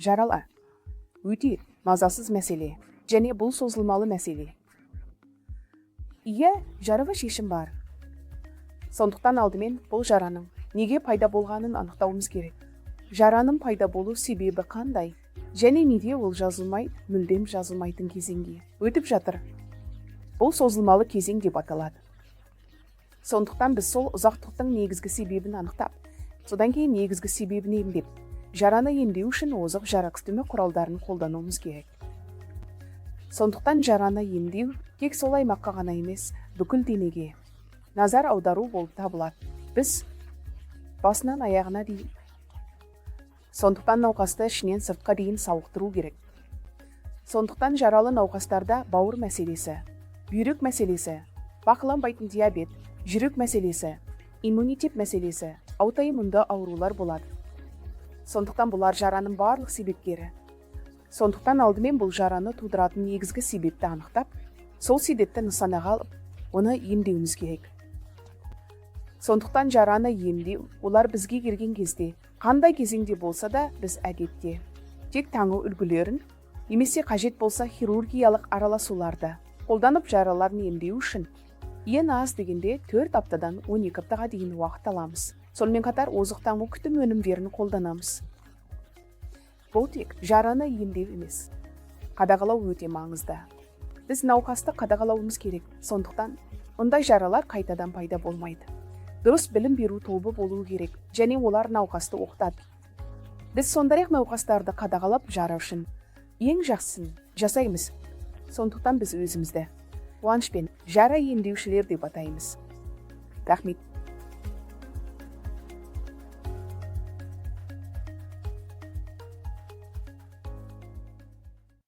жарала өте мазасыз мәселе және бұл созылмалы мәселе. Иә, жараға шешім бар. Сондықтан алдымен бұл жараның неге пайда болғанын анықтауымыз керек. Жараның пайда болу себебі қандай? Және неде ол мүлдем жазылмайтын кезеңге өтіп жатыр? Бұл созылмалы кезең деп аталады. Сондықтан біз сол ұзақтықтың негізгі себебін анықтап, содан кейін негізгі себебін емдеп, жараны емдеу үшін озық жарақстымы құралдарын қолдануымыз керек. Сондықтан жараны емдеу тек сол аймаққа ғана емес, бүкіл денеге назар аудару болып табылады. Біз басынан аяғына дейін. Сондықтан науқасты ішінен сыртқа дейін сауықтыру керек. Сондықтан жаралы науқастарда бауыр мәселесі, бүйрек мәселесі, бақыланбайтын диабет, жүрек мәселесі, иммунитет мәселесі, аутоиммунды аурулар болады. Сондықтан бұлар жараның барлық себепкері. Сондықтан алдымен бұл жараны тудыратын негізгі себепті анықтап, сол себепті нысанаға алып, оны емдеуіміз керек. Сондықтан жараны емдеу, олар бізге келген кезде, қандай кезеңде болса да, біз әдетте тек таңу үлгілерін, немесе қажет болса хирургиялық араласуларды қолданып жараларын емдеу үшін ең аз дегенде 4 аптадан 12 аптаға дейін уақыт аламыз. Сонымен қатар озық таңу күтім өнімдерін қолданамыз. Бұл тек жараны емдеу емес, қадағалау өте маңызды. Біз науқасты қадағалауымыз керек. Сондықтан ондай жаралар қайтадан пайда болмайды. Дұрыс білім беру тобы болуы керек, және олар науқасты оқытады. Біз сондай-ақ науқастарды қадағалап жару үшін ең жақсысын жасаймыз. Сондықтан біз өзімізді қуанышпен жара емдеушілер деп атаймыз. Рахмет.